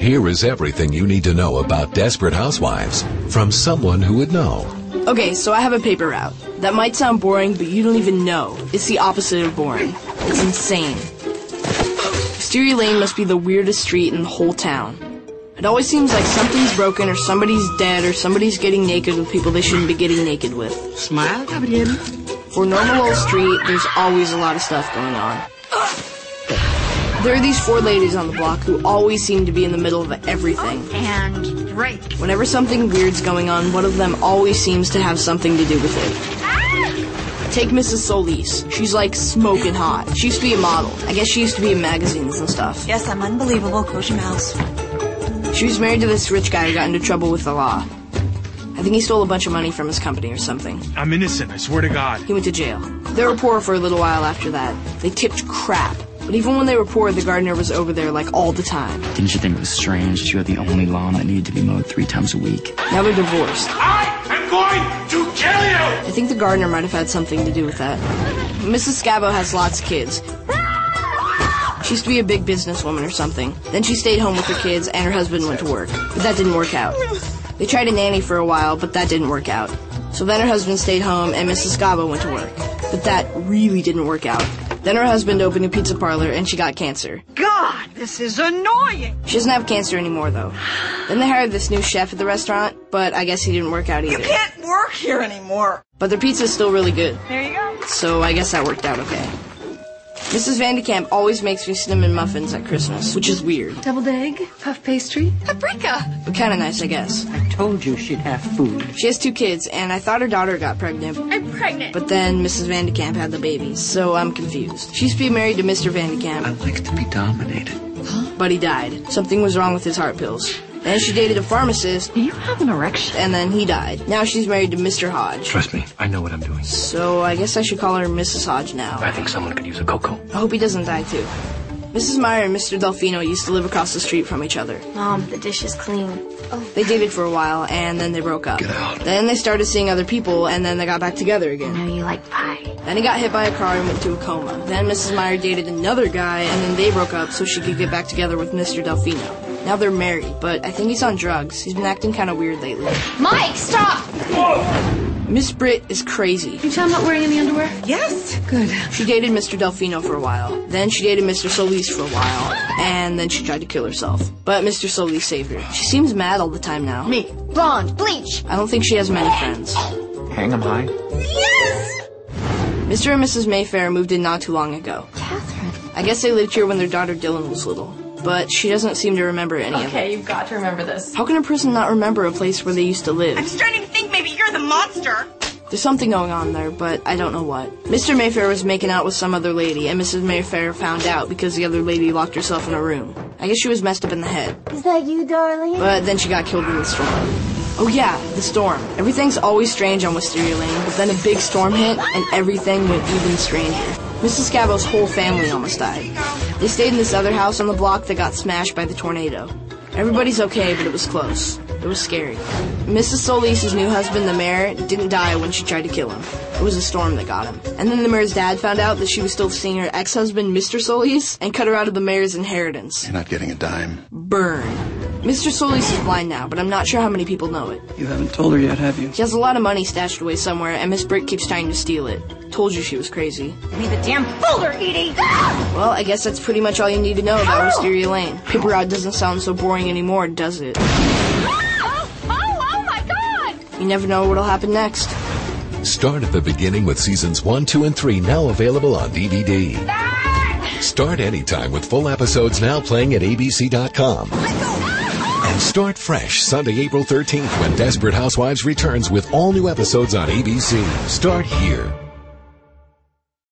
Here is everything you need to know about Desperate Housewives from someone who would know. Okay, so I have a paper route. That might sound boring, but you don't even know. It's the opposite of boring. It's insane. Wisteria Lane must be the weirdest street in the whole town. It always seems like something's broken, or somebody's dead, or somebody's getting naked with people they shouldn't be getting naked with. Smile, Gabriel. For a normal old street, there's always a lot of stuff going on. There are these 4 ladies on the block who always seem to be in the middle of everything. And break. Whenever something weird's going on, one of them always seems to have something to do with it. Take Mrs. Solis. She's like smoking hot. She used to be a model. I guess she used to be in magazines and stuff. Yes, I'm unbelievable. Close your mouths. She was married to this rich guy who got into trouble with the law. I think he stole a bunch of money from his company or something. I'm innocent, I swear to God. He went to jail. They were poor for a little while after that. They tipped crap. But even when they were poor, the gardener was over there like all the time. Didn't you think it was strange that you had the only lawn that needed to be mowed 3 times a week? Now they're divorced. I am going to kill you! I think the gardener might have had something to do with that. Mrs. Scabo has lots of kids. She used to be a big businesswoman or something. Then she stayed home with her kids and her husband went to work. But that didn't work out. They tried a nanny for a while, but that didn't work out. So then her husband stayed home and Mrs. Scabo went to work. But that really didn't work out. Then her husband opened a pizza parlor and she got cancer. God, this is annoying. She doesn't have cancer anymore, though. Then they hired this new chef at the restaurant, but I guess he didn't work out either. You can't work here anymore. But their pizza's still really good. There you go. So I guess that worked out okay. Mrs. Vandekamp always makes me cinnamon muffins at Christmas, which is weird. Deviled egg, puff pastry, Paprika. But kind of nice, I guess. I told you she'd have food. She has 2 kids, and I thought her daughter got pregnant. I'm pregnant. But then Mrs. Vandekamp had the babies, so I'm confused. She used to be married to Mr. Vandekamp. I like to be dominated. But he died. Something was wrong with his heart pills. Then she dated a pharmacist. Do you have an erection? And then he died. Now she's married to Mr. Hodge. Trust me, I know what I'm doing. So I guess I should call her Mrs. Hodge now. I think someone could use a cocoa. I hope he doesn't die too. Mrs. Meyer and Mr. Delfino used to live across the street from each other. Mom, the dish is clean. They dated for a while, and then they broke up. Get out. Then they started seeing other people, and then they got back together again. I know you like pie. Then he got hit by a car and went to a coma. Then Mrs. Meyer dated another guy, and then they broke up so she could get back together with Mr. Delfino. Now they're married, but I think he's on drugs. He's been acting kind of weird lately. Mike, stop! Miss Britt is crazy. You tell I'm not wearing any underwear? Yes. Good. She dated Mr. Delfino for a while. Then she dated Mr. Solis for a while. And then she tried to kill herself. But Mr. Solis saved her. She seems mad all the time now. Me. Blonde, bleach. I don't think she has many friends. Hang 'em high. Yes. Mr. and Mrs. Mayfair moved in not too long ago. Catherine. I guess they lived here when their daughter Dylan was little. But she doesn't seem to remember any of it. Okay, you've got to remember this. How can a person not remember a place where they used to live? I'm starting to think maybe you're the monster. There's something going on there, but I don't know what. Mr. Mayfair was making out with some other lady, and Mrs. Mayfair found out because the other lady locked herself in a room. I guess she was messed up in the head. Is that you, darling? But then she got killed in the storm. Oh yeah, the storm. Everything's always strange on Wisteria Lane, but then a big storm hit, and everything went even stranger. Mrs. Scabo's whole family almost died. They stayed in this other house on the block that got smashed by the tornado. Everybody's okay, but it was close. It was scary. Mrs. Solis' new husband, the mayor, didn't die when she tried to kill him. It was a storm that got him. And then the mayor's dad found out that she was still seeing her ex-husband, Mr. Solis, and cut her out of the mayor's inheritance. You're not getting a dime. Burn. Mr. Solis is blind now, but I'm not sure how many people know it. You haven't told her yet, have you? He has a lot of money stashed away somewhere, and Miss Britt keeps trying to steal it. Told you she was crazy. Give me the damn folder, Edie. Well, I guess that's pretty much all you need to know about Wisteria Lane. Paper Route doesn't sound so boring anymore, does it? Oh my God! You never know what'll happen next. Start at the beginning with seasons 1, 2, and 3 now available on DVD. Start anytime with full episodes now playing at abc.com. And start fresh Sunday, April 13th when Desperate Housewives returns with all new episodes on ABC. Start here.